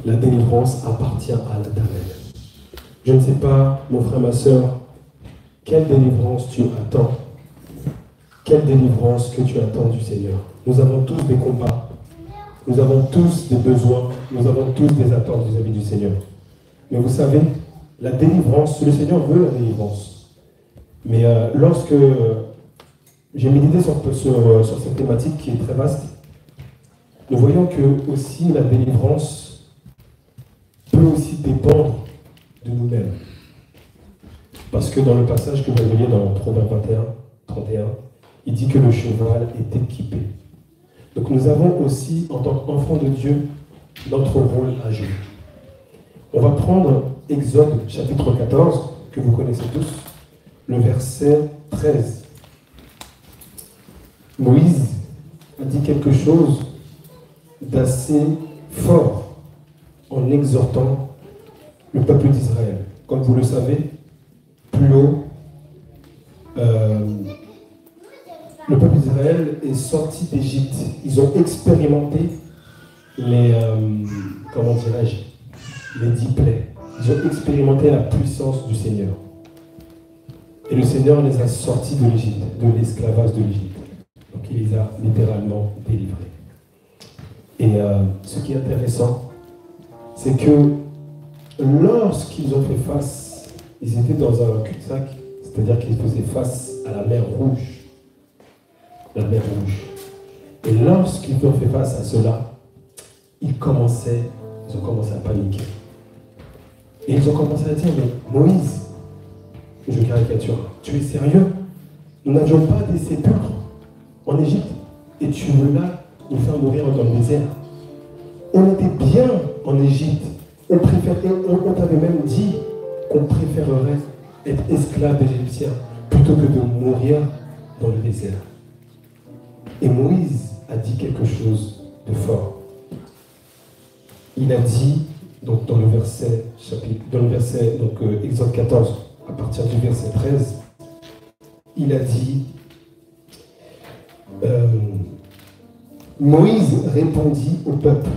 La délivrance appartient à l'Éternel. Je ne sais pas, mon frère, ma soeur, quelle délivrance tu attends. Quelle délivrance que tu attends du Seigneur. Nous avons tous des combats. Nous avons tous des besoins. Nous avons tous des attentes vis-à-vis du Seigneur. Mais vous savez, la délivrance, le Seigneur veut la délivrance. Mais lorsque j'ai médité sur cette thématique qui est très vaste, nous voyons que aussi la délivrance peut aussi dépendre de nous-mêmes. Parce que dans le passage que vous voyez dans Proverbe 21, 31, il dit que le cheval est équipé. Donc nous avons aussi, en tant qu'enfants de Dieu, notre rôle à jouer. On va prendre Exode chapitre 14, que vous connaissez tous, le verset 13. Moïse a dit quelque chose d'assez fort en exhortant le peuple d'Israël. Comme vous le savez, plus haut, le peuple d'Israël est sorti d'Égypte. Ils ont expérimenté les, comment dirais-je, les 10 plaies. Ils ont expérimenté la puissance du Seigneur. Et le Seigneur les a sortis de l'Égypte, de l'esclavage de l'Égypte. Donc il les a littéralement délivrés. Et ce qui est intéressant, c'est que lorsqu'ils ont fait face, ils étaient dans un cul-de-sac, c'est-à-dire qu'ils faisaient face à la mer Rouge. La mer Rouge. Et lorsqu'ils ont fait face à cela, ils ont commencé à paniquer. Et ils ont commencé à dire, mais Moïse, je caricature, tu es sérieux? Nous n'avions pas des sépulcres en Égypte et tu veux là nous faire mourir dans le désert. On était bien en Égypte. On t'avait même dit qu'on préférerait être esclave d'Égyptiens plutôt que de mourir dans le désert. Et Moïse a dit quelque chose de fort. Il a dit, donc dans le verset, Exode 14, à partir du verset 13, il a dit, Moïse répondit au peuple,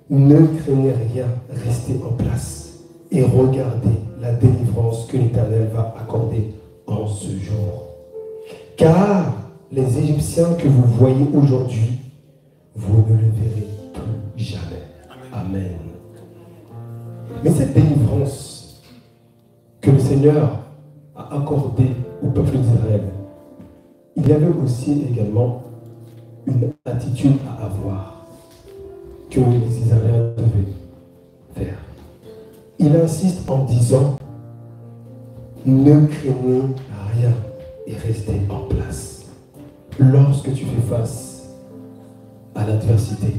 ne craignez rien, restez en place et regardez la délivrance que l'Éternel va accorder en ce jour. Car les Égyptiens que vous voyez aujourd'hui, vous ne le verrez plus jamais. Amen. Mais cette délivrance que le Seigneur a accordée au peuple d'Israël, il y avait aussi également une attitude à avoir que les Israéliens devaient faire. Il insiste en disant, ne craignez rien et restez en place. Lorsque tu fais face à l'adversité.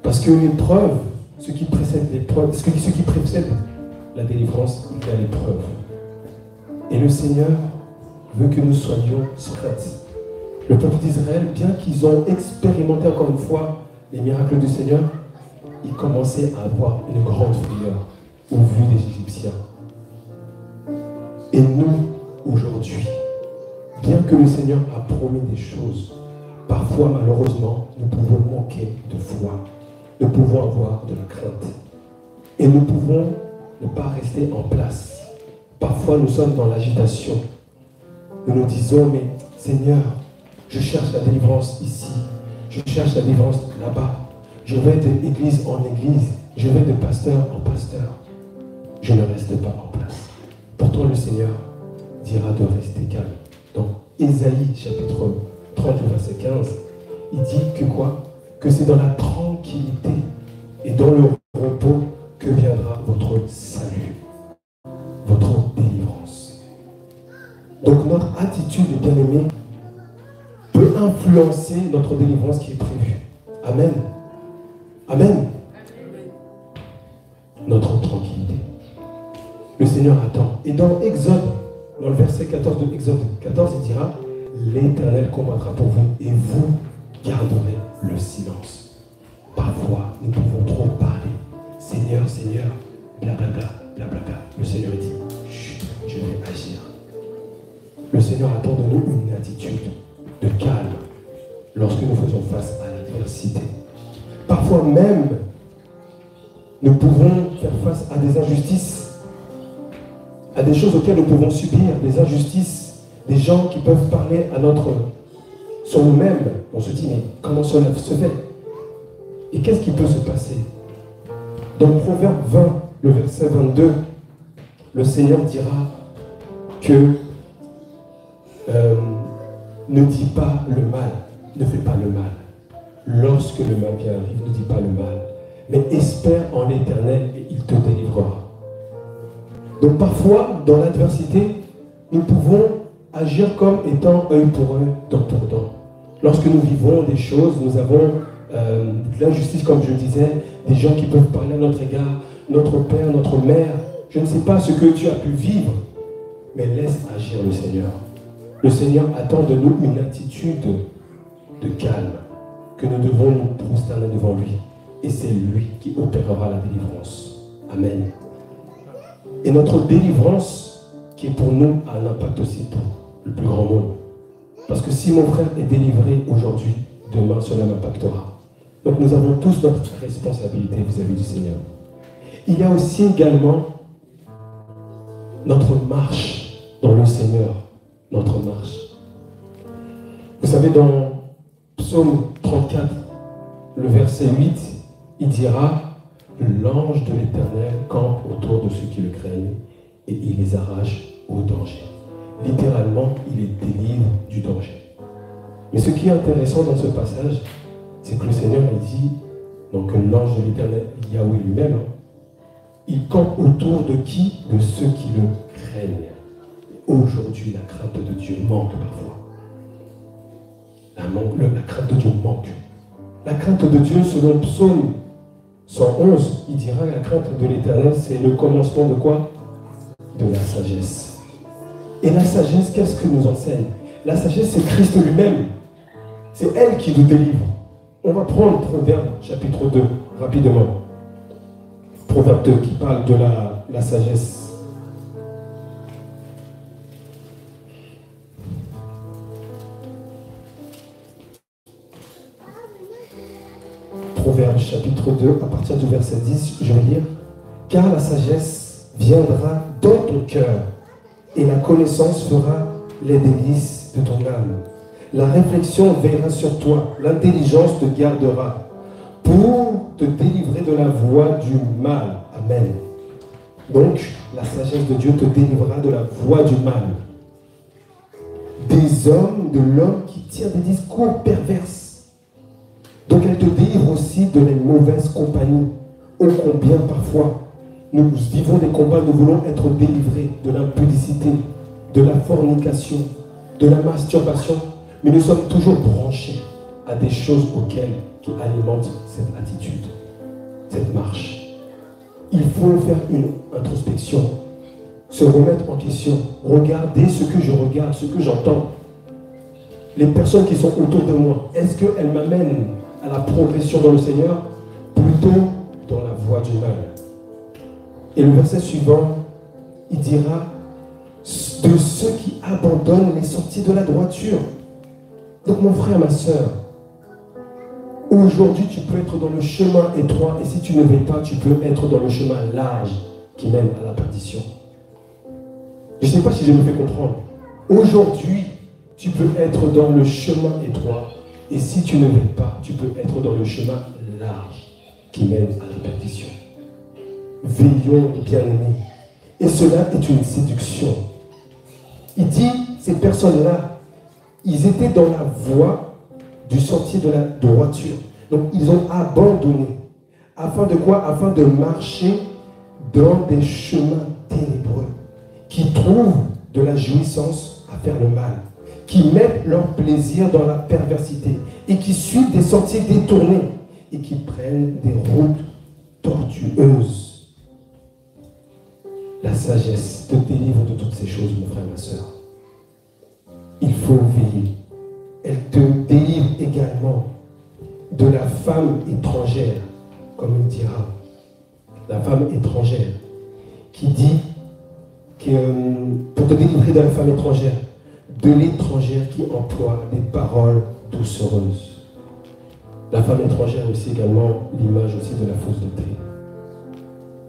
Parce que l'épreuve, ce qui précède l'épreuve, ce qui précède la délivrance, il y a l'épreuve. Et le Seigneur veut que nous soyons sans crainte. Le peuple d'Israël, bien qu'ils ont expérimenté encore une fois les miracles du Seigneur, ils commençaient à avoir une grande frayeur au vu des Égyptiens. Et nous, aujourd'hui, bien que le Seigneur a promis des choses, parfois, malheureusement, nous pouvons manquer de foi. Nous pouvons avoir de la crainte. Et nous pouvons ne pas rester en place. Parfois, nous sommes dans l'agitation. Nous nous disons, mais Seigneur, je cherche la délivrance ici. Je cherche la délivrance là-bas. Je vais d'église en église. Je vais de pasteur en pasteur. Je ne reste pas en place. Pourtant, le Seigneur dira de rester calme. Donc, Ésaïe, chapitre 30, verset 15, il dit que quoi? Que c'est dans la tranquillité et dans le repos que viendra votre salut, votre délivrance. Donc, notre attitude, bien-aimé, peut influencer notre délivrance qui est prévue. Amen. Amen. Notre tranquillité. Le Seigneur attend. Et dans Exode, dans le verset 14 de Exode 14, il dira, l'Éternel combattra pour vous et vous garderez le silence. Parfois, nous pouvons trop parler. Seigneur, Seigneur, blablabla, blablabla. Le Seigneur dit, chut, je vais agir. Le Seigneur attend de nous une attitude de calme lorsque nous faisons face à l'adversité. Parfois même, Nous pouvons faire face à des injustices, à des choses auxquelles nous pouvons subir, des injustices, des gens qui peuvent parler à notre... sur nous-mêmes. On se dit, mais comment cela se fait? Et qu'est-ce qui peut se passer? Dans le Proverbe 20, le verset 22, le Seigneur dira que ne dis pas le mal, ne fais pas le mal. Lorsque le mal vient arrive, ne dis pas le mal, mais espère en l'Éternel et il te délivrera. Donc parfois, dans l'adversité, nous pouvons agir comme étant œil pour œil, dent pour dent. Lorsque nous vivons des choses, nous avons de l'injustice, comme je disais, des gens qui peuvent parler à notre égard, notre père, notre mère. Je ne sais pas ce que tu as pu vivre, mais laisse agir le Seigneur. Le Seigneur attend de nous une attitude de calme, que nous devons nous prosterner devant lui. Et c'est lui qui opérera la délivrance. Amen. Et notre délivrance, qui est pour nous, a un impact aussi pour le plus grand monde. Parce que si mon frère est délivré aujourd'hui, demain cela m'impactera. Donc nous avons tous notre responsabilité vis-à-vis du Seigneur. Il y a aussi également notre marche dans le Seigneur. Notre marche. Vous savez, dans Psaume 34, le verset 8, il dira « L'ange de l'Éternel campe autour de ceux qui le craignent et il les arrache au danger. » Littéralement, il les délivre du danger. Mais ce qui est intéressant dans ce passage, c'est que le Seigneur dit, donc l'ange de l'Éternel, Yahweh lui-même, il campe autour de qui? De ceux qui le craignent. Aujourd'hui, la crainte de Dieu manque parfois. La crainte de Dieu manque. La crainte de Dieu, selon Psaume 111, il dira la crainte de l'Éternel, c'est le commencement de quoi? De la sagesse. Et la sagesse, qu'est-ce que nous enseigne? La sagesse, c'est Christ lui-même. C'est elle qui nous délivre. On va prendre Proverbe chapitre 2, rapidement. Proverbe 2 qui parle de la sagesse. Proverbe chapitre 2, à partir du verset 10, je vais lire. Car la sagesse viendra dans ton cœur, et la connaissance fera les délices de ton âme. La réflexion veillera sur toi, l'intelligence te gardera, pour te délivrer de la voie du mal. Amen. Donc, la sagesse de Dieu te délivrera de la voie du mal. Des hommes, de l'homme qui tire des discours perverses. Donc, elle te délivre aussi de les mauvaises compagnies. Ô combien parfois, nous vivons des combats, nous voulons être délivrés de l'impudicité, de la fornication, de la masturbation, mais nous sommes toujours branchés à des choses qui alimentent cette attitude, cette marche. Il faut faire une introspection, se remettre en question, regarder ce que je regarde, ce que j'entends. Les personnes qui sont autour de moi, est-ce qu'elles m'amènent à la progression dans le Seigneur, plutôt dans la voie du mal? Et le verset suivant, il dira de ceux qui abandonnent les sentiers de la droiture. Donc mon frère, ma soeur, aujourd'hui tu peux être dans le chemin étroit et si tu ne veux pas, tu peux être dans le chemin large qui mène à la perdition. Je ne sais pas si je me fais comprendre. Aujourd'hui, tu peux être dans le chemin étroit et si tu ne veux pas, tu peux être dans le chemin large qui mène à la perdition. Veillons, bien-aimés. Et cela est une séduction. Il dit, ces personnes-là, ils étaient dans la voie du sentier de la droiture. Donc, ils ont abandonné. Afin de quoi? Afin de marcher dans des chemins ténébreux qui trouvent de la jouissance à faire le mal, qui mettent leur plaisir dans la perversité et qui suivent des sentiers détournés et qui prennent des routes tortueuses. La sagesse te délivre de toutes ces choses, mon frère, ma soeur. Il faut veiller. Elle te délivre également de la femme étrangère, comme il dira. La femme étrangère, qui dit que, pour te délivrer de la femme étrangère, de l'étrangère qui emploie des paroles doucereuses. La femme étrangère aussi également l'image aussi de la fausse doctrine.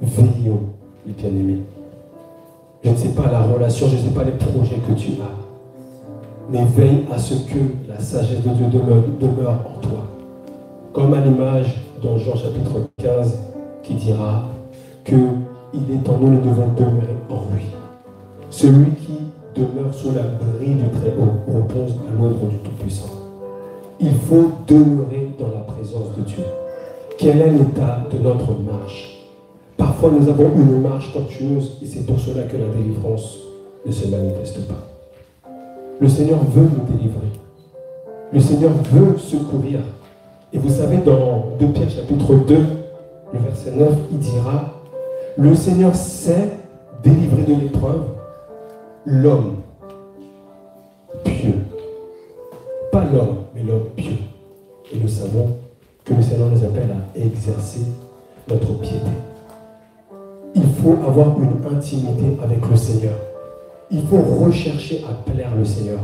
Veillons, les bien-aimés. Je ne sais pas la relation, je ne sais pas les projets que tu as. Mais veille à ce que la sagesse de Dieu demeure en toi. Comme à l'image dans Jean chapitre 15 qui dira qu'il est en nous, nous devons demeurer en lui. Celui qui demeure sous l'abri du Très-Haut repose à l'ombre du Tout-Puissant. Il faut demeurer dans la présence de Dieu. Quel est l'état de notre marche? Parfois nous avons une marche tortueuse et c'est pour cela que la délivrance ne se manifeste pas. Le Seigneur veut nous délivrer. Le Seigneur veut secourir. Et vous savez, dans 2 Pierre chapitre 2, le verset 9, il dira « Le Seigneur sait délivrer de l'épreuve l'homme pieux. » Pas l'homme, mais l'homme pieux. Et nous savons que le Seigneur nous appelle à exercer notre piété. Il faut avoir une intimité avec le Seigneur. Il faut rechercher à plaire le Seigneur.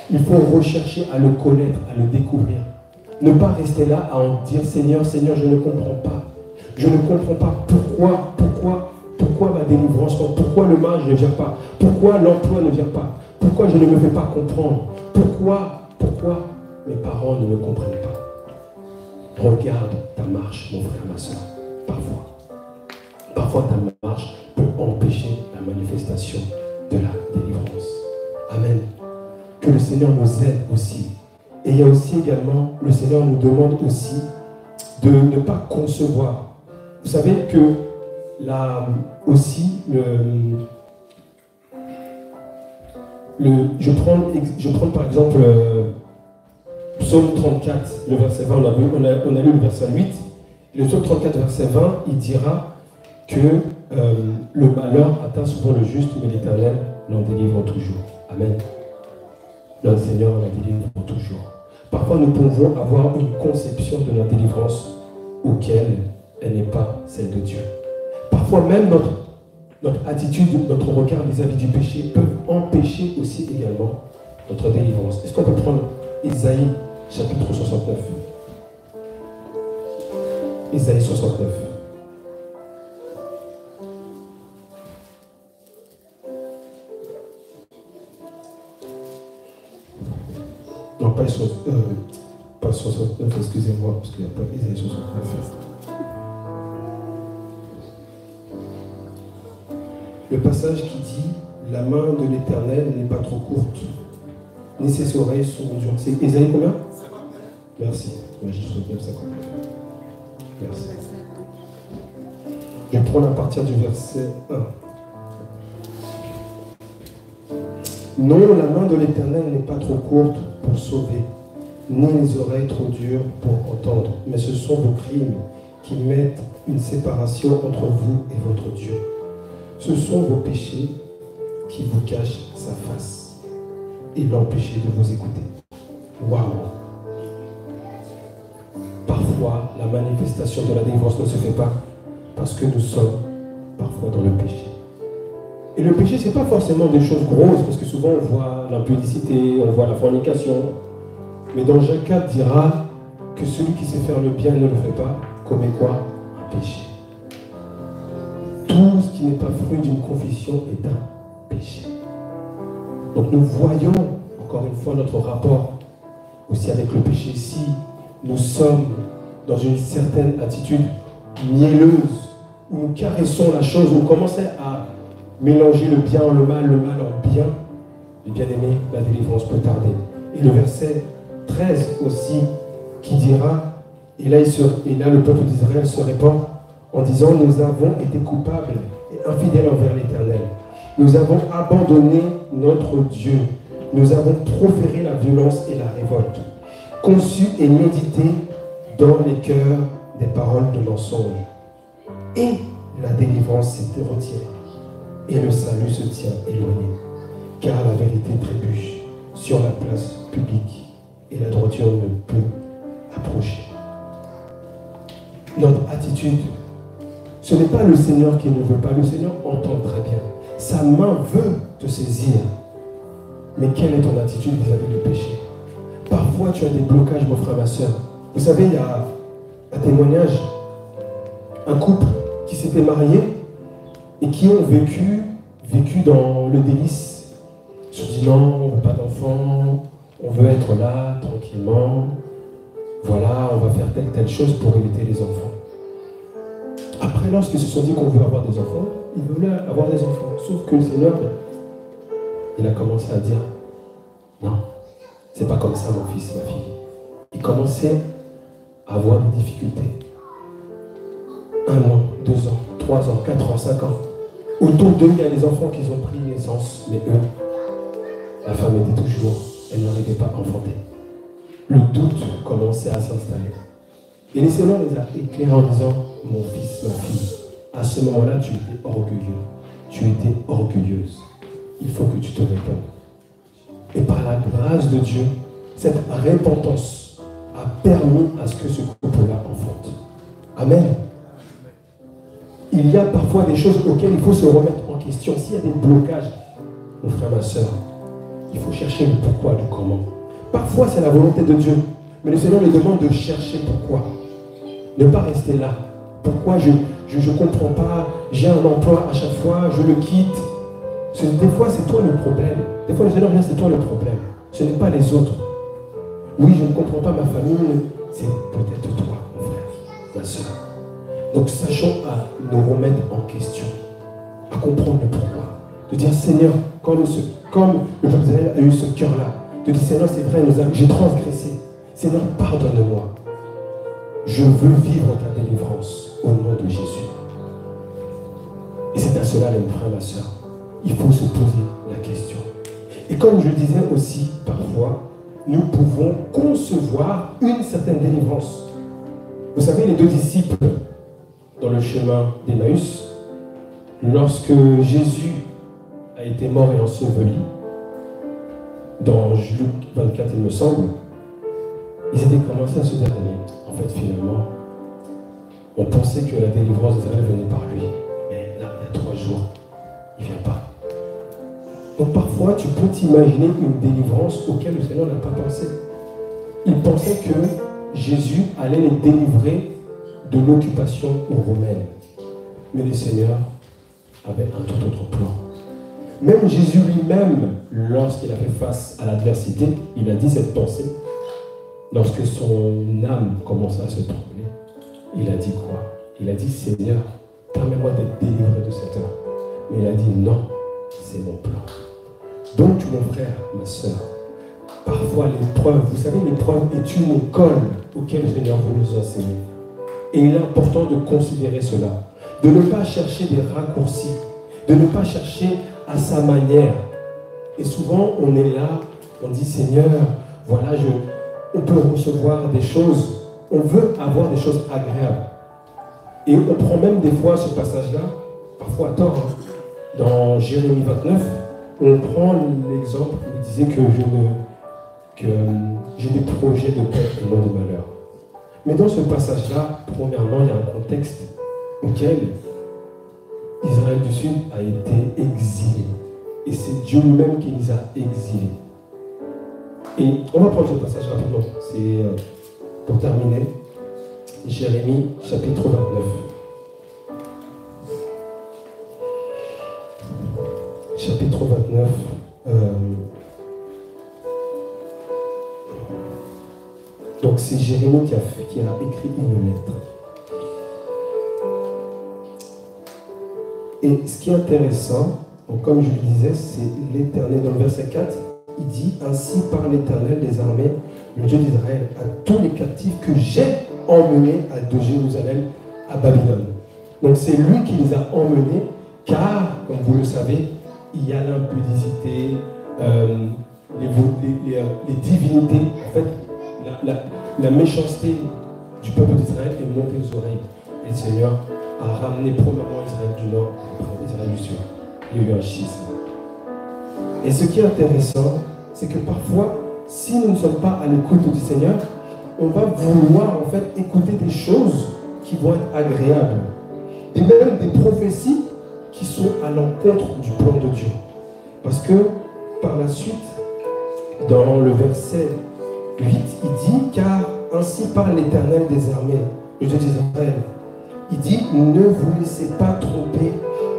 Il faut rechercher à le connaître, à le découvrir. Ne pas rester là à en dire Seigneur, Seigneur, je ne comprends pas. Je ne comprends pas pourquoi ma délivrance, pourquoi le mariage ne vient pas, pourquoi l'emploi ne vient pas, pourquoi je ne me fais pas comprendre, pourquoi mes parents ne me comprennent pas. Regarde ta marche, mon frère, ma soeur, Parfois ta marche peut empêcher la manifestation de la délivrance. Amen. Que le Seigneur nous aide aussi. Et il y a aussi également, le Seigneur nous demande aussi de ne pas concevoir. Vous savez que là aussi, je prends par exemple Psaume 34, le verset 20, on a lu le verset 8. Le Psaume 34, verset 20, il dira que le malheur atteint souvent le juste, mais l'Éternel l'en délivre toujours. Amen. Notre Seigneur la délivre toujours. Parfois, nous pouvons avoir une conception de la délivrance auquel elle n'est pas celle de Dieu. Parfois même, notre attitude, notre regard vis-à-vis du péché peuvent empêcher aussi également notre délivrance. Est-ce qu'on peut prendre Ésaïe chapitre 69? Ésaïe 69. Non, pas 69, excusez-moi, parce qu'il n'y a pas Ésaïe 69. Le passage qui dit « La main de l'Éternel n'est pas trop courte, ni ses oreilles sont dures. » C'est Ésaïe combien? 59. Merci. Moi, je suis 59. Merci. Je prends à partir du verset 1. Non, la main de l'Éternel n'est pas trop courte pour sauver, ni les oreilles trop dures pour entendre, mais ce sont vos crimes qui mettent une séparation entre vous et votre Dieu. Ce sont vos péchés qui vous cachent sa face et l'empêchent de vous écouter. Waouh! Parfois, la manifestation de la délivrance ne se fait pas parce que nous sommes parfois dans le péché. Et le péché, ce n'est pas forcément des choses grosses, parce que souvent on voit l'impudicité, on voit la fornication. Mais dans Jacques 4 dira que celui qui sait faire le bien ne le fait pas, commet quoi? Un péché. Tout ce qui n'est pas fruit d'une confession est un péché. Donc nous voyons, encore une fois, notre rapport aussi avec le péché. Si nous sommes dans une certaine attitude mielleuse, où nous caressons la chose, où on commence à mélanger le bien en le mal en bien, les bien-aimés, la délivrance peut tarder. Et le verset 13 aussi, qui dira, et là le peuple d'Israël se répand en disant, nous avons été coupables et infidèles envers l'Éternel. Nous avons abandonné notre Dieu. Nous avons proféré la violence et la révolte, conçu et médité dans les cœurs des paroles de mensonge. Et la délivrance s'était retirée. Et le salut se tient éloigné, car la vérité trébuche sur la place publique et la droiture ne peut approcher. Notre attitude, ce n'est pas le Seigneur qui ne veut pas, le Seigneur entend très bien. Sa main veut te saisir. Mais quelle est ton attitude vis-à-vis du péché? Parfois tu as des blocages, mon frère, ma soeur. Vous savez, il y a un témoignage, un couple qui s'était marié et qui ont vécu dans le délice. Ils se sont dit non, on ne veut pas d'enfants, on veut être là tranquillement. Voilà, on va faire telle chose pour éviter les enfants. Après, lorsqu'ils se sont dit qu'on veut avoir des enfants, ils voulaient avoir des enfants. Sauf que le Seigneur, il a commencé à dire non, c'est pas comme ça mon fils, ma fille. Il commençait à avoir des difficultés. 1 an, 2 ans, 3 ans, 4 ans, 5 ans. Autour d'eux, il y a des enfants qui ont pris naissance, mais eux, la femme était toujours, elle n'arrivait pas à enfanter. Le doute commençait à s'installer. Et le Seigneur les a éclairés en disant, mon fils, ma fille, à ce moment-là, tu étais orgueilleux. Tu étais orgueilleuse. Il faut que tu te répondes. Et par la grâce de Dieu, cette repentance a permis à ce que ce couple-là enfante. Amen. Il y a parfois des choses auxquelles il faut se remettre en question. S'il y a des blocages, mon frère, ma soeur, il faut chercher le pourquoi, le comment. Parfois, c'est la volonté de Dieu. Mais le Seigneur lui demande de chercher pourquoi. Ne pas rester là. Pourquoi je ne comprends pas, j'ai un emploi à chaque fois, je le quitte. Des fois, c'est toi le problème. Des fois, le Seigneur vient, c'est toi le problème. Ce n'est pas les autres. Oui, je ne comprends pas ma famille, c'est peut-être toi, mon frère, ma soeur. Donc, sachons à nous remettre en question, à comprendre le pourquoi. De dire, Seigneur, comme le peuple d'Israël a eu ce cœur-là, de dire, Seigneur, c'est vrai, j'ai transgressé. Seigneur, pardonne-moi. Je veux vivre ta délivrance au nom de Jésus. Et c'est à cela, mon frère, ma soeur, il faut se poser la question. Et comme je le disais aussi, parfois, nous pouvons concevoir une certaine délivrance. Vous savez, les 2 disciples, dans le chemin d'Emmaüs, lorsque Jésus a été mort et enseveli, dans Luc 24, il me semble, ils étaient commencés à se dire, en fait, finalement, on pensait que la délivrance d'Israël venait par lui. Mais là, il y a 3 jours, il ne vient pas. Donc parfois, tu peux t'imaginer une délivrance auquel le Seigneur n'a pas pensé. Il pensait que Jésus allait les délivrer de l'occupation romaine. Mais le Seigneur avait un tout autre plan. Même Jésus lui-même, lorsqu'il a fait face à l'adversité, il a dit cette pensée. Lorsque son âme commença à se trembler, il a dit quoi? Il a dit, Seigneur, permets-moi d'être délivré de cette heure. Mais il a dit, non, c'est mon plan. Donc, mon frère, ma soeur, parfois l'épreuve, vous savez, l'épreuve est une école auquel le Seigneur veut nous enseigner. Et il est important de considérer cela, de ne pas chercher des raccourcis, de ne pas chercher à sa manière. Et souvent, on est là, on dit, Seigneur, voilà, on peut recevoir des choses, on veut avoir des choses agréables. Et on prend même des fois ce passage-là, parfois à tort, dans Jérémie 29, on prend l'exemple, il disait que j'ai des projets de paix et non de malheur. Mais dans ce passage-là, premièrement, il y a un contexte auquel Israël du Sud a été exilé. Et c'est Dieu lui-même qui les a exilés. Et on va prendre ce passage rapidement. C'est pour terminer. Jérémie, chapitre 29. Chapitre 29. Donc c'est Jérémie qui a écrit une lettre. Et ce qui est intéressant, donc comme je le disais, c'est l'Éternel dans le verset 4. Il dit, ainsi par l'Éternel des armées, le Dieu d'Israël, à tous les captifs que j'ai emmenés de Jérusalem à Babylone. Donc c'est lui qui les a emmenés, car, comme vous le savez, il y a l'impudicité, les divinités, en fait, la méchanceté du peuple d'Israël est montée aux oreilles. Et le Seigneur a ramené premièrement Israël du Nord et Israël du Sud. Il y a eu un schisme. Et ce qui est intéressant, c'est que parfois, si nous ne sommes pas à l'écoute du Seigneur, on va vouloir en fait écouter des choses qui vont être agréables. Et même des prophéties qui sont à l'encontre du plan de Dieu. Parce que par la suite, dans le verset 8, il dit, car ainsi parle l'Éternel des armées, le Dieu d'Israël. Il dit, ne vous laissez pas tromper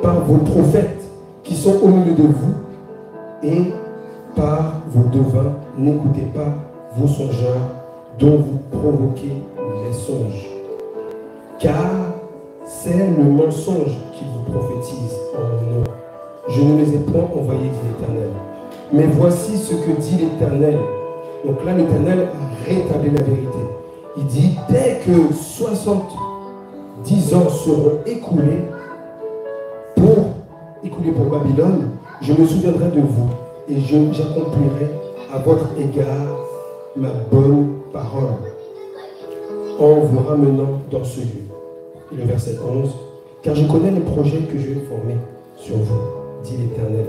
par vos prophètes qui sont au milieu de vous et par vos devins. N'écoutez pas vos songeurs dont vous provoquez les songes. Car c'est le mensonge qui vous prophétise en mon nom. Je ne les ai point envoyés, dit l'Éternel. Mais voici ce que dit l'Éternel. Donc là, l'Éternel rétablit la vérité. Il dit, dès que 70 ans seront écoulés pour Babylone, je me souviendrai de vous et j'accomplirai à votre égard ma bonne parole en vous ramenant dans ce lieu. Et le verset 11, car je connais les projets que je vais former sur vous, dit l'Éternel,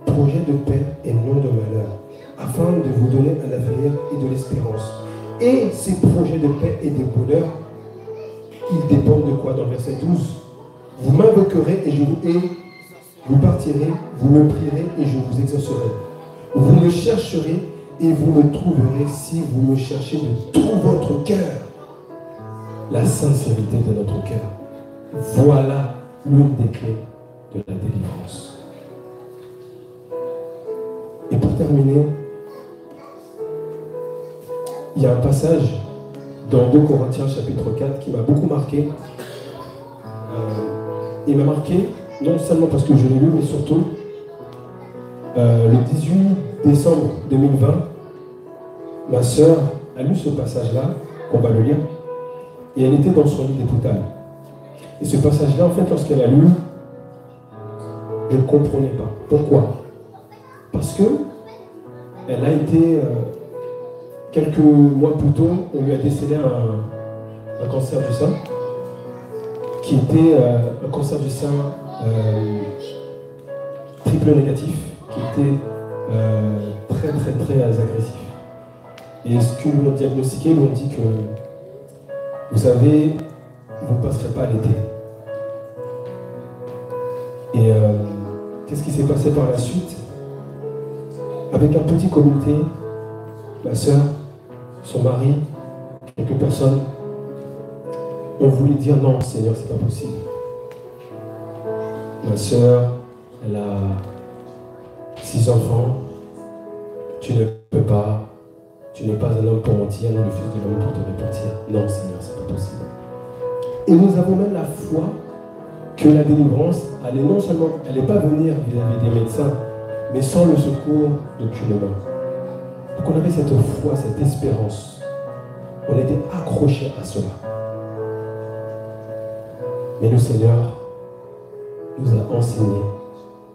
projets de paix et non de malheur, afin de vous donner un avenir et de l'espérance. Et ces projets de paix et de bonheur, ils dépendent de quoi? Dans le verset 12, vous m'invoquerez et vous partirez, vous me prierez et je vous exaucerai. Vous me chercherez et vous me trouverez si vous me cherchez de tout votre cœur. La sincérité de notre cœur. Voilà l'une des clés de la délivrance. Et pour terminer, il y a un passage dans 2 Corinthiens chapitre 4 qui m'a beaucoup marqué. Il m'a marqué, non seulement parce que je l'ai lu, mais surtout, le 18 décembre 2020, ma sœur a lu ce passage-là, on va le lire, et elle était dans son lit d'hôpital. Et ce passage-là, en fait, lorsqu'elle a lu, je ne comprenais pas. Pourquoi? Parce que elle a été, quelques mois plus tôt, on lui a décédé un cancer du sein, qui était un cancer du sein triple négatif, qui était très agressif. Et ce qu'ils lui ont diagnostiqué, ils lui ont dit que, vous savez, vous ne passerez pas l'été. Et qu'est-ce qui s'est passé par la suite? Avec un petit comité, ma soeur, son mari, quelques personnes ont voulu dire non, Seigneur, c'est pas possible. Ma soeur, elle a 6 enfants, tu ne peux pas, tu n'es pas un homme pour mentir, ni le fils de l'homme pour te repentir. Non, Seigneur, c'est pas possible. Et nous avons même la foi que la délivrance allait non seulement, elle n'est pas venir vis-à-vis des médecins, mais sans le secours d'aucune main. Donc on avait cette foi, cette espérance. On était accrochés à cela. Mais le Seigneur nous a enseigné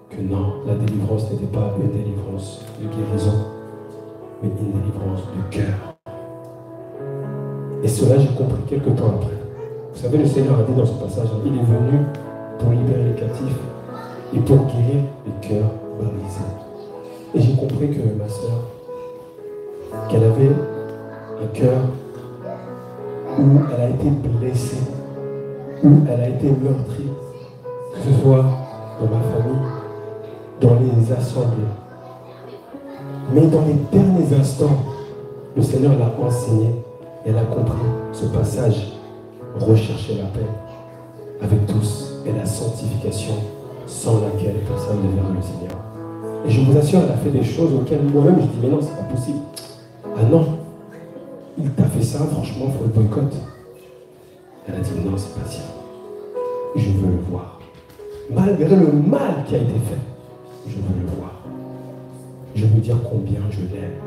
que non, la délivrance n'était pas une délivrance de guérison, mais une délivrance de cœur. Et cela, j'ai compris quelques temps après. Vous savez, le Seigneur a dit dans ce passage, il est venu pour libérer les captifs et pour guérir les cœurs brisés. Et j'ai compris que ma soeur, qu'elle avait un cœur où elle a été blessée, où elle a été meurtrie, que ce soit dans ma famille, dans les assemblées. Mais dans les derniers instants, le Seigneur l'a enseigné et elle a compris ce passage. Rechercher la paix avec tous et la sanctification sans laquelle personne ne verra le Seigneur. Et je vous assure, elle a fait des choses auxquelles moi-même je dis mais non, c'est pas possible. Ah non, il t'a fait ça, franchement, il faut le boycott. Elle a dit non, c'est pas si. Je veux le voir. Malgré le mal qui a été fait, je veux le voir. Je veux dire combien je l'aime.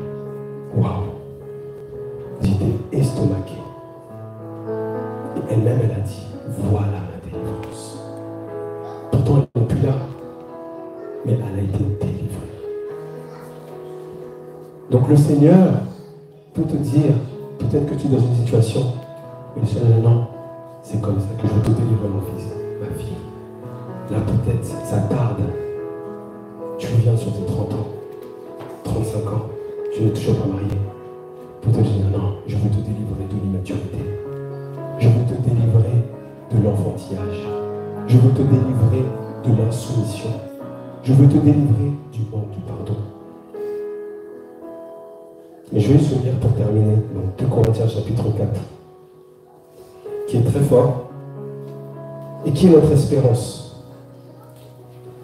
Waouh! J'étais estomaqué. Et elle-même, elle a dit, voilà ma délivrance. Pourtant, elle n'est plus là, mais elle a été délivrée. Donc le Seigneur peut te dire, peut-être que tu es dans une situation, mais le Seigneur dit non, c'est comme ça que je veux te délivrer mon fils, ma fille. Là peut-être, ça tarde. Tu viens sur tes 30 ans, 35 ans, tu n'es toujours pas marié. Pour te dire non, je veux te délivrer de l'immaturité. Je veux te délivrer de l'enfantillage. Je veux te délivrer de l'insoumission. Je veux te délivrer du manque du pardon. Et je vais juste lire pour terminer, donc 2 Corinthiens chapitre 4, qui est très fort et qui est notre espérance.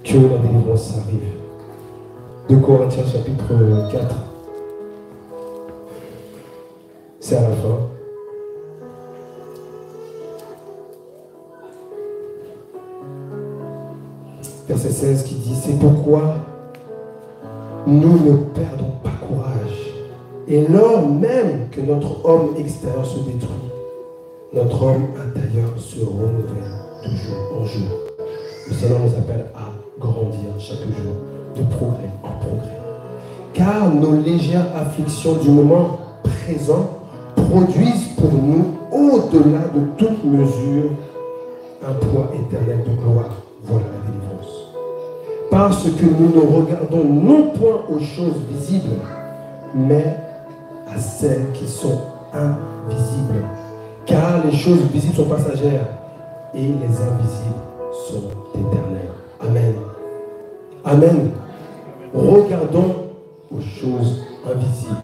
que la délivrance arrive. 2 Corinthiens chapitre 4. C'est à la fin. Verset 16 qui dit, c'est pourquoi nous ne perdons pas courage. Et lors même que notre homme extérieur se détruit, notre homme intérieur se renouvelle de jour en jour. Le Seigneur nous appelle à grandir chaque jour, de progrès en progrès. Car nos légères afflictions du moment présent produisent pour nous, au-delà de toute mesure, un poids éternel de gloire. Voilà la délivrance. Parce que nous ne regardons non point aux choses visibles, mais à celles qui sont invisibles. Car les choses visibles sont passagères et les invisibles sont éternelles. Amen. Amen. Regardons aux choses invisibles.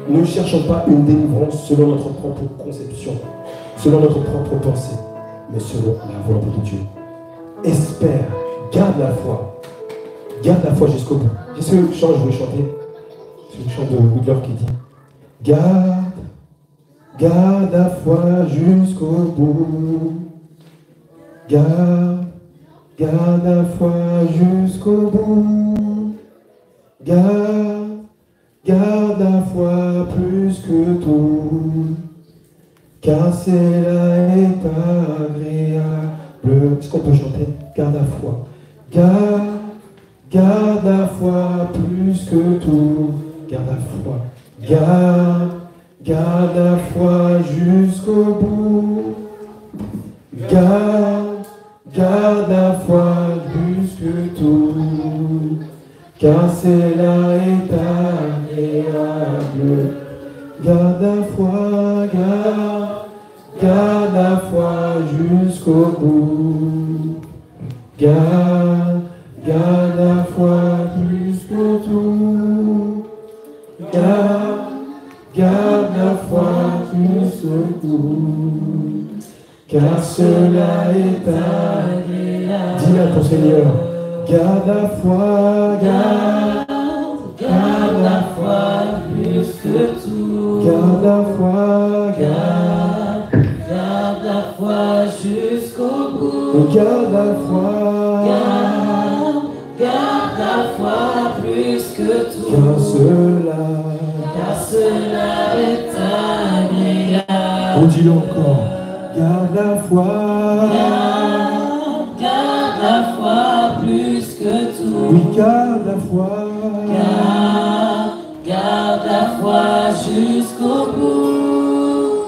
Nous ne cherchons pas une délivrance selon notre propre conception, selon notre propre pensée, mais selon la volonté de Dieu. Espère, garde la foi jusqu'au bout. C'est ce chant que je vais chanter. C'est le chant de Woodlove qui dit garde la foi jusqu'au bout. Garde la foi jusqu'au bout. Garde la foi plus que tout. Car cela est agréable. Est-ce qu'on peut chanter? Garde la foi. Garde la foi plus que tout. Garde la foi. Garde la foi jusqu'au bout. Garde la foi plus que tout. Car cela est agréable. Garde la foi, garde la foi jusqu'au bout. Garde la foi plus que tout. Garde la foi plus que tout. Car cela est agréable. Dis à ton Seigneur, garde la foi, garde la foi plus que tout. Garde la foi, garde la foi jusqu'au bout. Garde la foi, garde la foi plus que tout. Car cela est agréable. On dit encore, garde la foi. Garde la foi plus que tout. Oui, garde la foi. Garde la foi jusqu'au bout.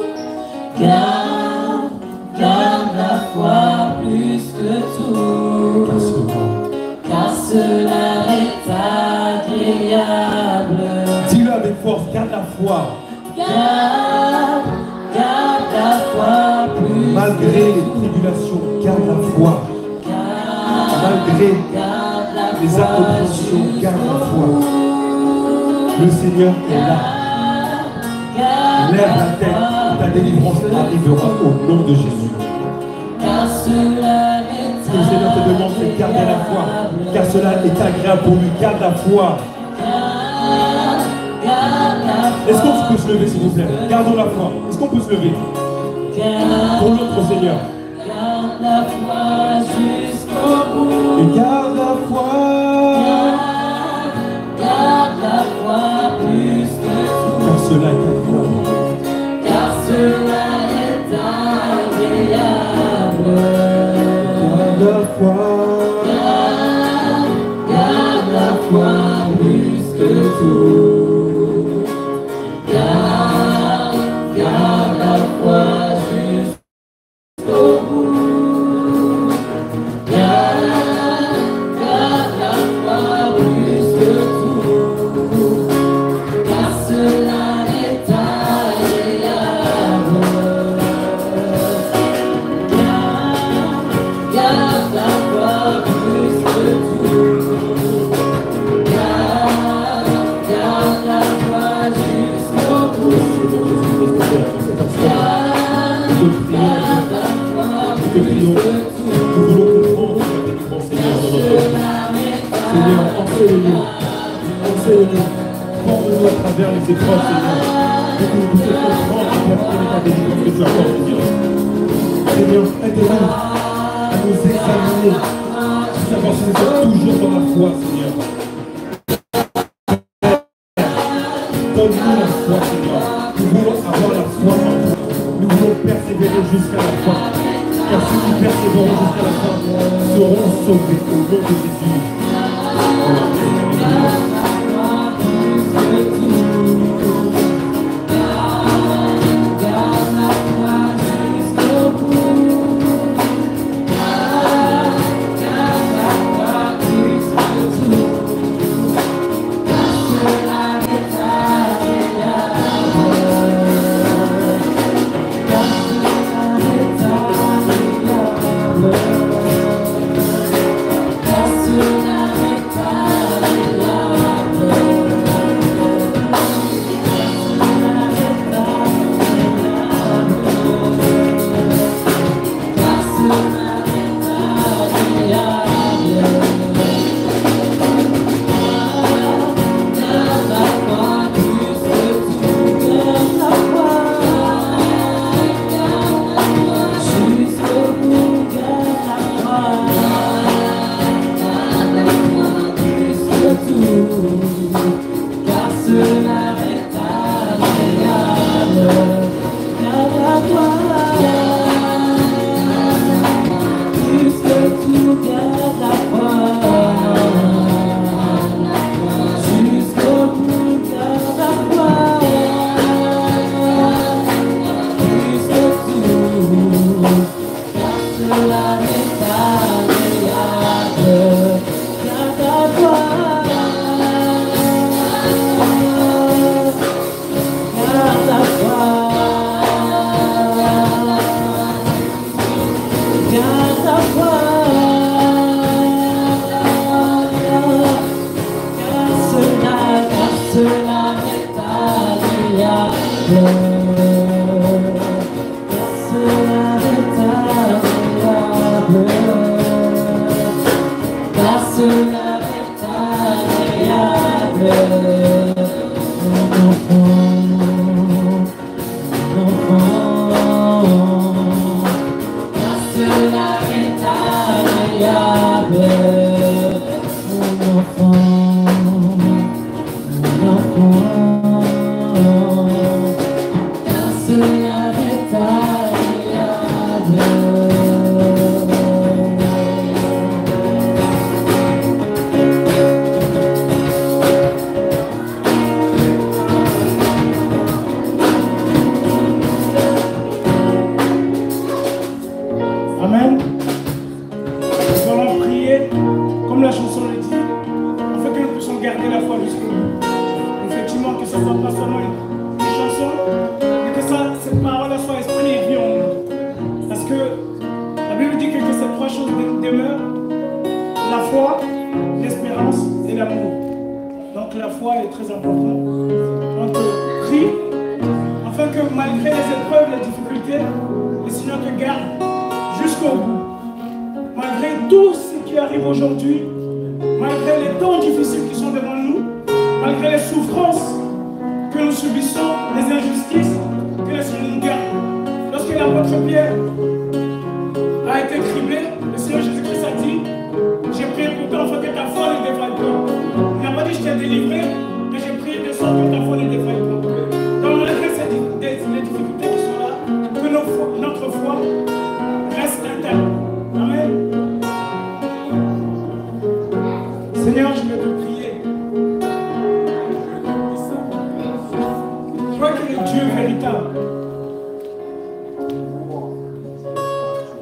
Garde la foi plus que tout. Car cela est agréable. Dis-le avec force, garde la foi. Garde la foi plus. Malgré les tribulations, garde la foi. Malgré les incompréhensions, garde la foi. Le Seigneur est là. Lève la tête, ta délivrance arrivera au nom de Jésus. Le Seigneur te demande de garder la foi, car cela est agréable pour lui. Garde la foi. Est-ce qu'on peut se lever, s'il vous plaît? Gardons la foi. Est-ce qu'on peut se lever pour notre Seigneur? Garde la foi jusqu'au bout. Et garde la foi. Garde la foi plus que tout. Car cela est agréable. Car cela est agréable. Garde la foi. Garde la foi plus que tout. Garde la foi jusqu'au bout. Garde la foi plus que tout. Car cela est agréable. Garde la foi plus que tout. Garde la foi jusqu'au bout. Que Enseigne-nous. Enseigne-nous. Forme-nous à travers les épreuves, Seigneur. Pour que nous puissions comprendre et performer ta délivrance que tu accordes, Seigneur. Seigneur, aide-nous à nous examiner. Savoir si nous sommes toujours dans la foi, Seigneur. Donne-nous la foi, Seigneur. Nous voulons avoir la foi en toi. Nous voulons persévérer jusqu'à la fin. Car ceux qui persévéreront jusqu'à la fin seront sauvés au nom de Jésus.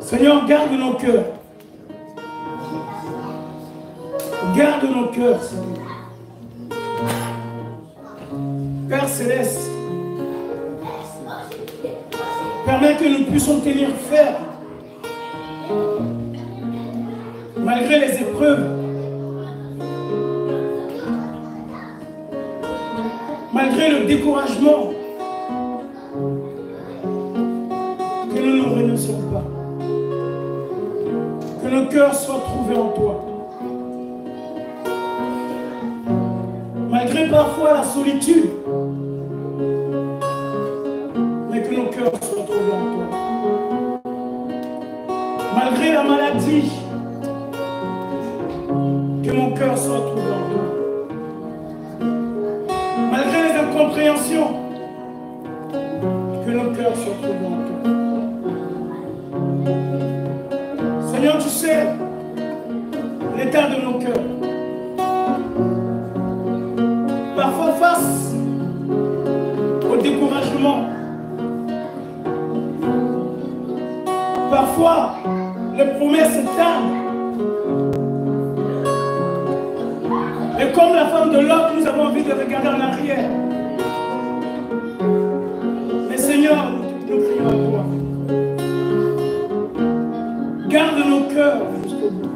Seigneur, garde nos cœurs. Garde nos cœurs, Seigneur. Père Céleste, permets que nous puissions tenir ferme malgré les épreuves, malgré le découragement, que nous ne renoncions pas. Que nos cœurs soient trouvés en toi. parfois la solitude, mais que nos cœurs soient trouvés en toi. Malgré la maladie, que mon cœur soit trouvé en toi. Malgré les incompréhensions, que nos cœurs soient trouvés en toi. Seigneur, tu sais l'état de nos cœurs. Parfois face au découragement, parfois les promesses tardent. Et comme la femme de Lot, nous avons envie de regarder en arrière. Mais Seigneur, nous prions à toi. Garde nos cœurs jusqu'au bout.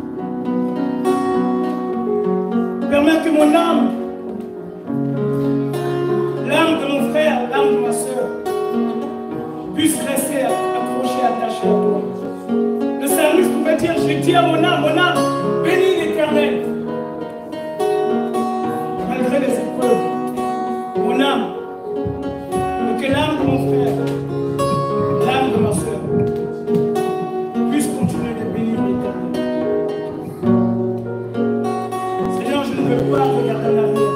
Permets que mon âme, l'âme de mon frère, l'âme de ma soeur, puisse rester accrochée, attachée à toi. Le psalmiste pouvait dire, je dis à mon âme, bénis l'Éternel. Malgré les épreuves, mon âme, que l'âme de mon frère, l'âme de ma soeur, puisse continuer de bénir l'Éternel. Seigneur, je ne veux pas regarder en arrière.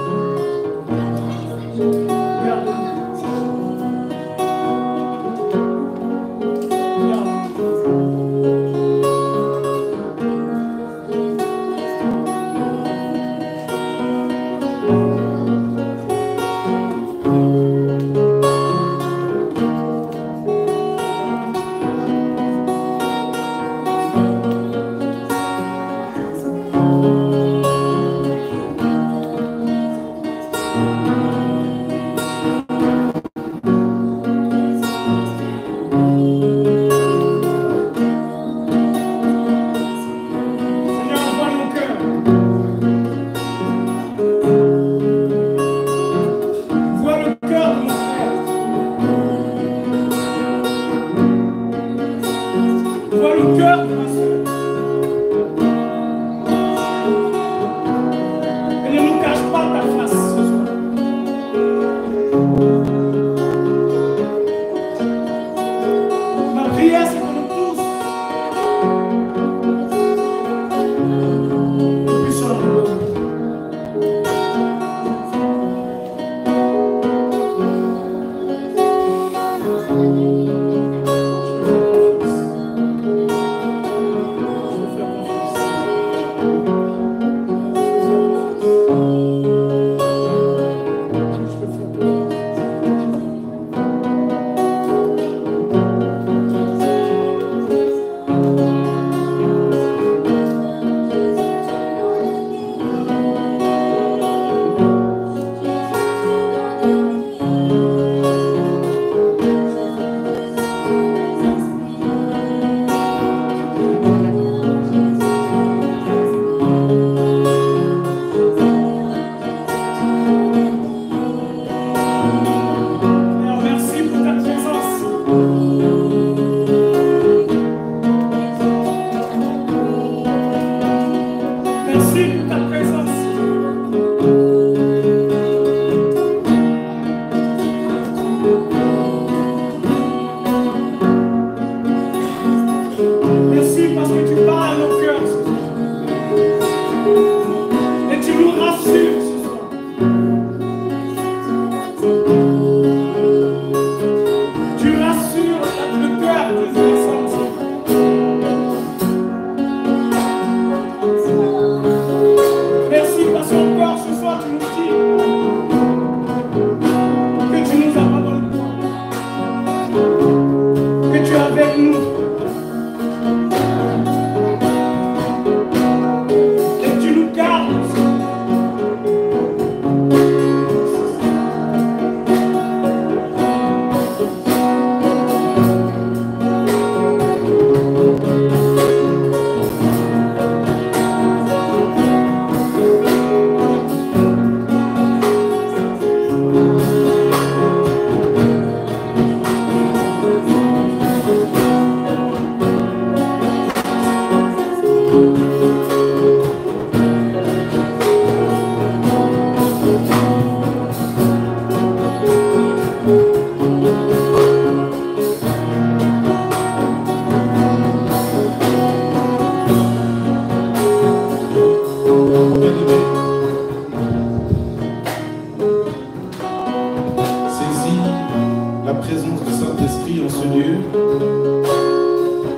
dans ce lieu.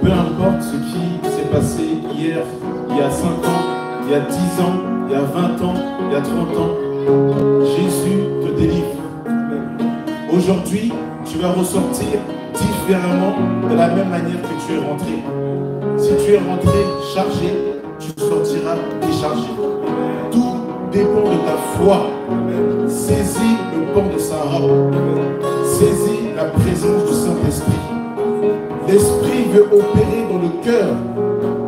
Peu importe ce qui s'est passé hier, il y a 5 ans, il y a 10 ans, il y a 20 ans, il y a 30 ans, Jésus te délivre. Aujourd'hui, tu vas ressortir différemment de la même manière que tu es rentré. Si tu es rentré chargé, tu sortiras déchargé. Tout dépend de ta foi. Saisis le port de sa robe. Saisis la présence du Saint-Esprit. L'Esprit veut opérer dans le cœur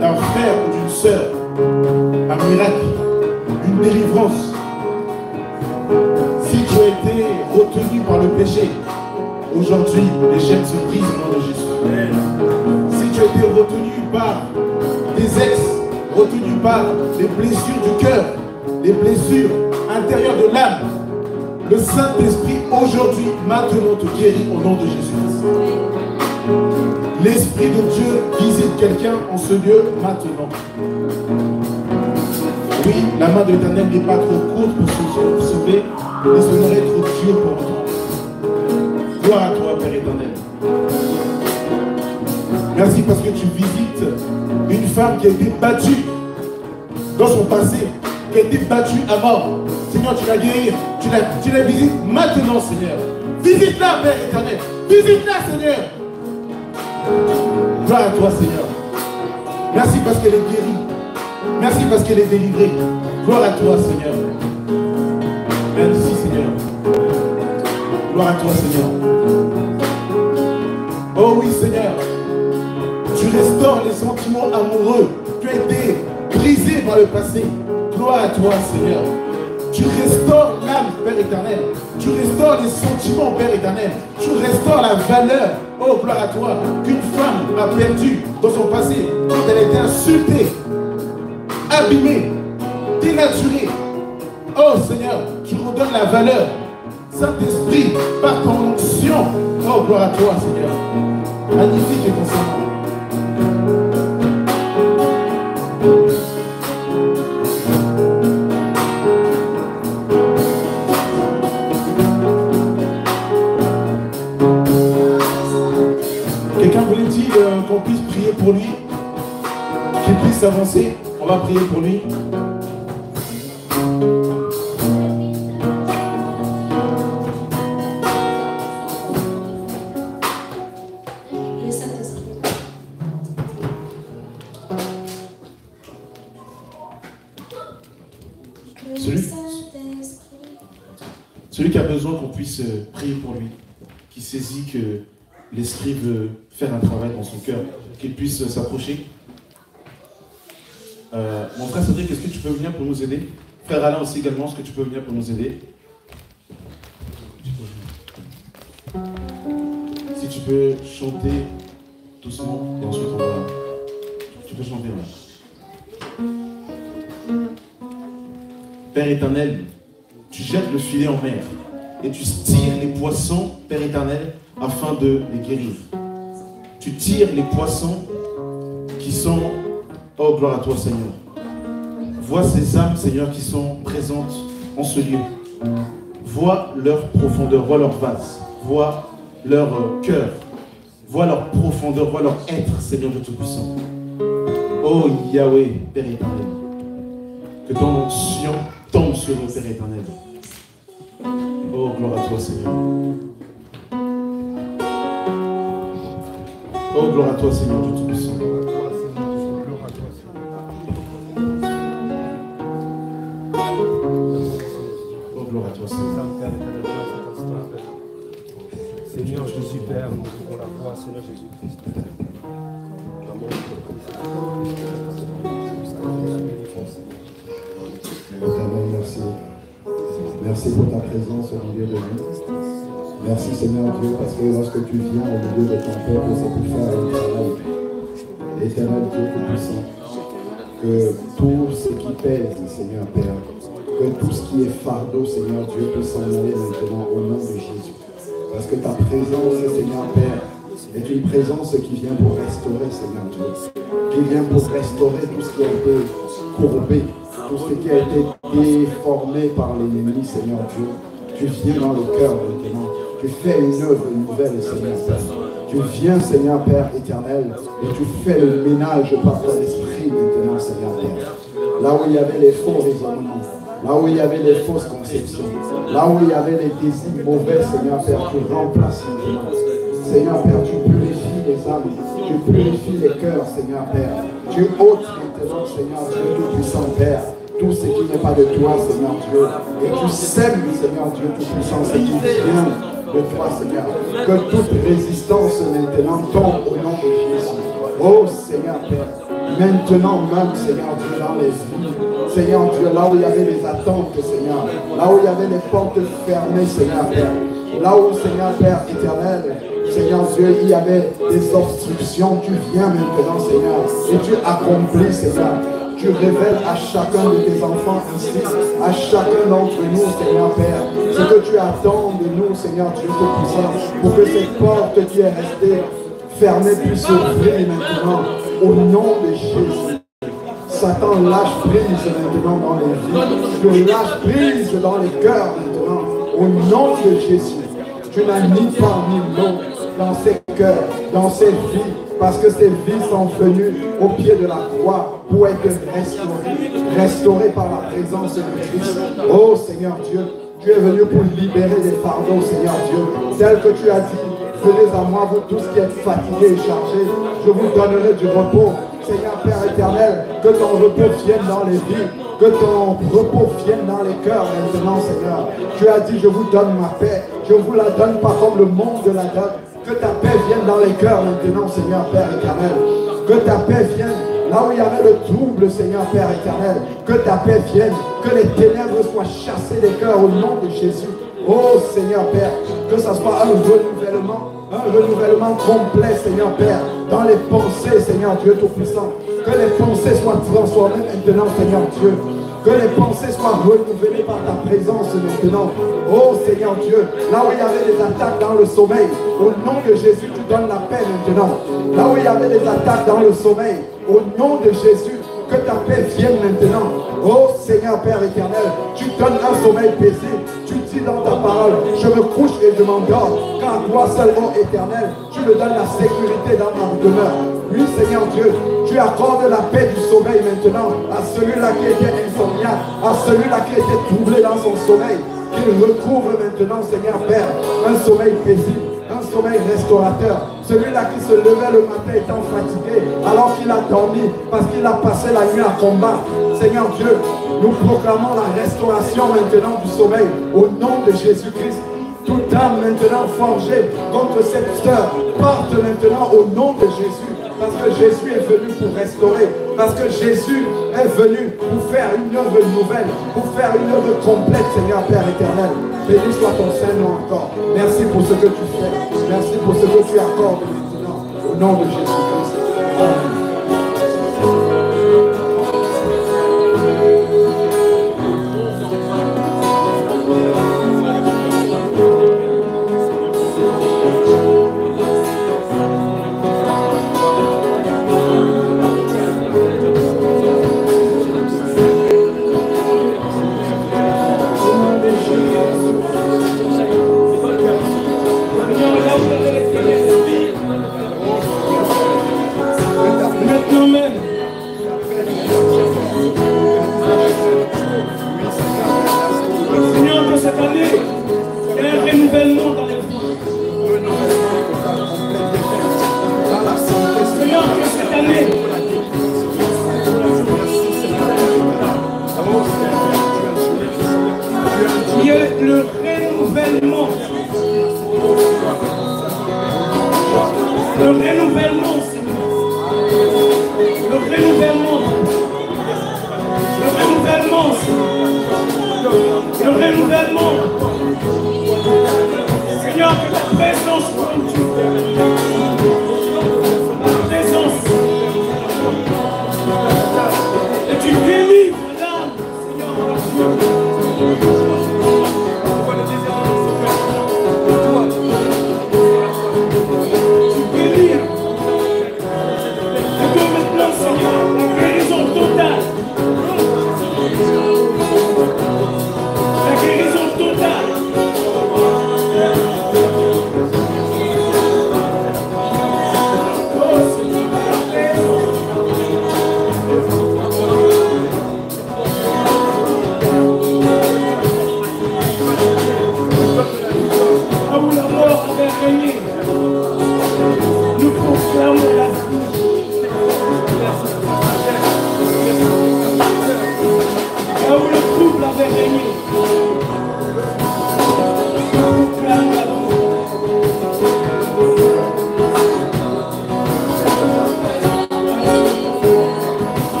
d'un frère ou d'une sœur un miracle, une délivrance. Si tu as été retenu par le péché, aujourd'hui, les chaînes se brisent au nom de Jésus. Si tu as été retenu par des ex, retenu par les blessures du cœur, les blessures intérieures de l'âme, le Saint-Esprit aujourd'hui, maintenant, te guérit au nom de Jésus. L'Esprit de Dieu visite quelqu'un en ce lieu maintenant. Oui, la main de l'Éternel n'est pas trop courte pour se sauver, mais ce serait trop dur pour nous. Gloire à toi, Père éternel. Merci parce que tu visites une femme qui a été battue dans son passé, qui a été battue à mort. Seigneur, tu l'as guérie, tu la visites maintenant, Seigneur. Visite-la, Père éternel. Visite-la, Seigneur. Gloire à toi, Seigneur. Merci parce qu'elle est guérie. Merci parce qu'elle est délivrée. Gloire à toi, Seigneur. Merci, Seigneur. Gloire à toi, Seigneur. Oh oui, Seigneur. Tu restaures les sentiments amoureux qui ont été brisés par le passé. Gloire à toi, Seigneur. Tu restaures l'âme, Père éternel. Tu restaures les sentiments, Père éternel. Tu restaures la valeur, oh gloire à toi, qu'une femme a perdue dans son passé quand elle a été insultée, abîmée, dénaturée. Oh Seigneur, tu redonnes la valeur. Saint-Esprit, par ton onction, oh gloire à toi, Seigneur. Magnifique est ton Saint-Nom. Quelqu'un voulait-il qu'on puisse prier pour lui, qu'il puisse avancer? On va prier pour lui. Celui qui a besoin qu'on puisse prier pour lui, qui saisit que l'Esprit veut faire un travail dans son cœur, qu'il puisse s'approcher. Mon frère Cédric, est-ce que tu peux venir pour nous aider? Frère Alain aussi également, est-ce que tu peux venir pour nous aider? Si tu peux chanter doucement et ensuite on va... Tu peux chanter, ouais. Père éternel, tu jettes le filet en mer et tu tires les poissons, Père éternel, afin de les guérir. Tu tires les poissons qui sont... Oh, gloire à toi, Seigneur. Vois ces âmes, Seigneur, qui sont présentes en ce lieu. Vois leur profondeur, vois leur vase, vois leur cœur, vois leur profondeur, vois leur être, Seigneur de Tout-Puissant. Oh, Yahweh, Père éternel, que ton onction tombe sur eux, Père éternel. Oh, gloire à toi, Seigneur. Oh, gloire à toi, Seigneur du Tout-Puissant. Oh, gloire à toi, Seigneur. Seigneur Jésus, Père, nous devons la foi, Seigneur Jésus-Christ. Merci. Merci pour ta présence au milieu de nous. Merci Seigneur Dieu, parce que lorsque tu viens au milieu de ton peuple, c'est pour faire un travail. Éternel Dieu tout-puissant, que tout ce qui pèse, Seigneur Père, que tout ce qui est fardeau, Seigneur Dieu, peut s'en aller maintenant au nom de Jésus. Parce que ta présence, Seigneur Père, est une présence qui vient pour restaurer, Seigneur Dieu. Qui vient pour restaurer tout ce qui a été courbé, tout ce qui a été déformé par l'ennemi, Seigneur Dieu. Tu viens dans le cœur maintenant. Tu fais une œuvre nouvelle, Seigneur Père. Tu viens, Seigneur Père éternel, et tu fais le ménage par ton esprit maintenant, Seigneur Père. Là où il y avait les faux raisonnements, là où il y avait les fausses conceptions, là où il y avait les désirs mauvais, Seigneur Père, tu remplaces maintenant. Seigneur Père, tu purifies les âmes, tu purifies les cœurs, Seigneur Père. Tu ôtes maintenant, Seigneur Dieu, tout-puissant Père, tout ce qui n'est pas de toi, Seigneur Dieu. Et tu sèmes, Seigneur Dieu, tout-puissant, ce qui vient de toi, Seigneur. Que toute résistance maintenant tombe au nom de Jésus. Oh Seigneur Père, maintenant même, Seigneur Dieu, dans les vies, Seigneur Dieu, là où il y avait les attentes, Seigneur, là où il y avait les portes fermées, Seigneur Père, là où, Seigneur Père éternel, Seigneur Dieu, il y avait des obstructions, tu viens maintenant, Seigneur, et tu accomplis, Seigneur. Tu révèles à chacun de tes enfants ici, à chacun d'entre nous, Seigneur Père, ce que tu attends de nous, Seigneur Dieu Tout-Puissant, pour que cette porte qui est restée fermée puisse s'ouvrir maintenant, au nom de Jésus. Satan lâche prise maintenant dans les vies, tu lâches prise dans les cœurs maintenant, au nom de Jésus. Tu n'as ni part ni non dans ces cœurs, dans ces vies, parce que ces vies sont venues au pied de la croix pour être restaurées par la présence de Christ. Oh Seigneur Dieu, tu es venu pour libérer les fardeaux, Seigneur Dieu, tel que tu as dit, venez à moi, vous tous qui êtes fatigués et chargés, je vous donnerai du repos. Seigneur Père éternel, que ton repos vienne dans les vies, que ton repos vienne dans les cœurs maintenant, Seigneur. Tu as dit, je vous donne ma paix, je ne vous la donne pas comme le monde la donne. Que ta paix vienne dans les cœurs maintenant, Seigneur Père éternel. Que ta paix vienne là où il y avait le trouble, Seigneur Père éternel. Que ta paix vienne, que les ténèbres soient chassées des cœurs au nom de Jésus. Oh Seigneur Père, que ce soit un renouvellement complet, Seigneur Père, dans les pensées, Seigneur Dieu Tout-Puissant. Que les pensées soient transformées maintenant, Seigneur Dieu. Que les pensées soient renouvelées par ta présence maintenant. Oh Seigneur Dieu, là où il y avait des attaques dans le sommeil, au nom de Jésus, tu donnes la paix maintenant. Là où il y avait des attaques dans le sommeil, au nom de Jésus, que ta paix vienne maintenant. Oh Seigneur Père éternel, tu donnes un sommeil paisible. Tu dis dans ta parole, je me couche et je m'endors, car toi seul, ô éternel, tu me donnes la sécurité dans ma demeure. Oui Seigneur Dieu, tu accordes la paix du sommeil maintenant à celui-là qui était insomniaque, à celui-là qui était troublé dans son sommeil, qu'il recouvre maintenant, Seigneur Père, un sommeil paisible, un sommeil restaurateur. Celui-là qui se levait le matin étant fatigué, alors qu'il a dormi, parce qu'il a passé la nuit à combattre. Seigneur Dieu, nous proclamons la restauration maintenant du sommeil, au nom de Jésus-Christ. Toute âme maintenant forgée contre cette sœur, parte maintenant au nom de Jésus. Parce que Jésus est venu pour restaurer. Parce que Jésus est venu pour faire une œuvre nouvelle. Pour faire une œuvre complète, Seigneur Père éternel. Béni soit ton Saint-Nom encore. Merci pour ce que tu fais. Merci pour ce que tu accordes maintenant. Au nom de Jésus-Christ. Amen.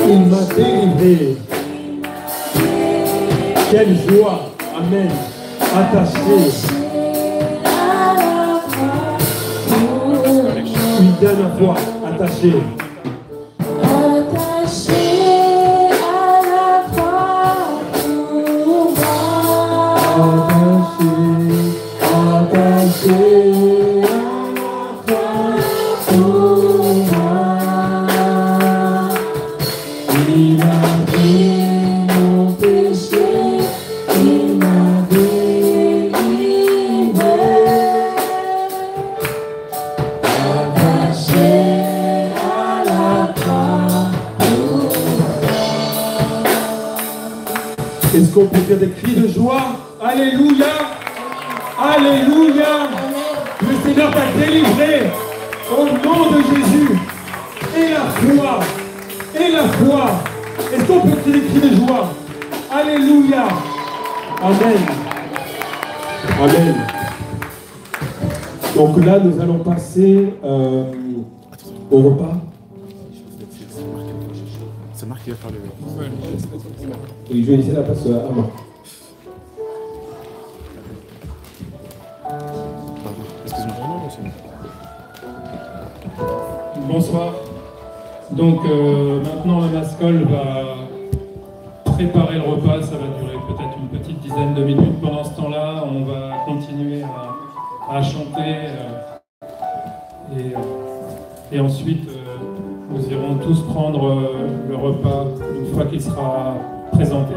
Il m'a délivré. Quelle joie. Amen. Attaché. Une dernière fois. Attaché. Est-ce qu'on peut faire des cris de joie? Alléluia! Alléluia! Le Seigneur t'a délivré au nom de Jésus. Et la foi! Et la foi! Est-ce qu'on peut faire des cris de joie? Alléluia! Amen! Amen! Donc là, nous allons passer au repas. C'est Marc qui va faire le... Et je vais laisser la place à Marc. Excuse-moi. Non, c'est bon. Bonsoir. Donc maintenant la mascole va préparer le repas, ça va durer peut-être une petite dizaine de minutes. Pendant ce temps-là, on va continuer à chanter et ensuite nous irons tous prendre le repas une fois qu'il sera présenté.